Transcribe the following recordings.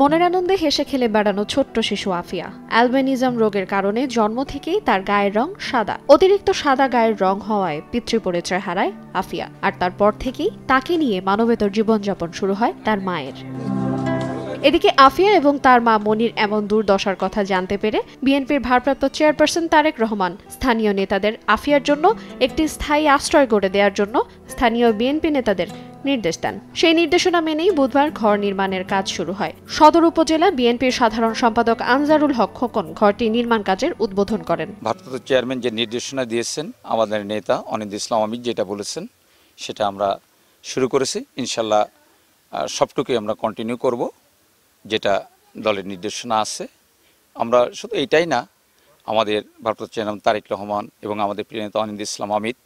মনের আনন্দে হেসে খেলে বেড়ানো ছোট্ট শিশু আফিয়া অ্যালবিনিজম রোগের কারণে জন্ম থেকেই তার গায়ের রং সাদা। অতিরিক্ত সাদা গায়ের রং হওয়ায় পিতৃপরিচয় হারায় আফিয়া, আর তারপর থেকেই তাকে নিয়ে মানবেতর জীবনযাপন শুরু হয় তার মায়ের। এদিকে আফিয়া এবং তার মা মনির এমন দুর্দশার কথা জানতে পেরে বিএনপির ভারপ্রাপ্ত চেয়ারপারসন তারেক রহমান স্থানীয় নেতাদের আফিয়ার জন্য একটি স্থায়ী আশ্রয় গড়ে দেওয়ার জন্য স্থানীয় বিএনপি নেতাদের নির্দেশ দেন। সেই নির্দেশনা মেনেই বুধবার ঘর নির্মাণের কাজ শুরু হয়। সদর উপজেলা বিএনপির সাধারণ সম্পাদক আনজারুল হক খোকন ঘরটি নির্মাণ কাজের উদ্বোধন করেন। ভারপ্রাপ্ত চেয়ারম্যান যে নির্দেশনা দিয়েছেন, আমাদের নেতা অনিন্দ ইসলাম আমির যেটা বলেছেন সেটা আমরা শুরু করেছি। ইনশাল্লাহ সবটুকুই আমরা কন্টিনিউ করব, যেটা দলের নির্দেশনা আছে। আমরা শুধু এইটাই না, আমাদের ভারপ্রাপ্ত চেয়ারম্যান তারেক রহমান এবং আমাদের প্রিয় নেতা অনিন্দ ইসলাম আমির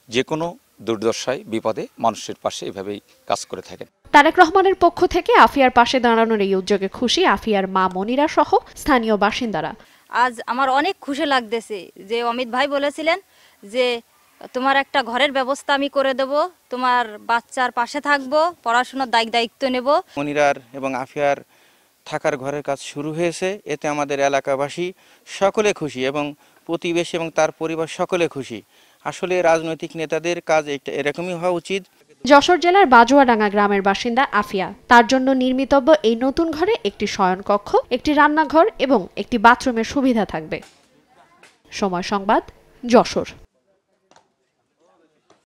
যে কোনো দুর্দশায় বিপদে মানুষের পাশে এভাবেই কাজ করে থাকেন। তারেক রহমানের পক্ষ থেকে আফিয়ার পাশে দাঁড়ানোর এই উদ্যোগে খুশি আফিয়ার মা মনিরা সহ স্থানীয় বাসিন্দারা। আজ আমার অনেক খুশি লাগতেছে যে অমিত ভাই বলেছিলেন যে তোমার একটা ঘরের ব্যবস্থা আমি করে দেব, তোমার বাচ্চার পাশে থাকবো, পড়াশোনার দায়িত্ব নেব। মনিরার এবং আফিয়ার থাকার ঘরের কাজ শুরু হয়েছে, এতে আমাদের এলাকাবাসী সকলে খুশি এবং প্রতিবেশী এবং তার পরিবার সকলে খুশি। আসলে রাজনৈতিক নেতাদের কাজ এরকমই হওয়া উচিত। যশোর জেলার বাজুয়াডাঙ্গা গ্রামের বাসিন্দা আফিয়া, তার জন্য নির্মিতব্য এই নতুন ঘরে একটি শয়নকক্ষ, একটি রান্নাঘর এবং একটি বাথরুমের সুবিধা থাকবে। সময় সংবাদ, যশোর।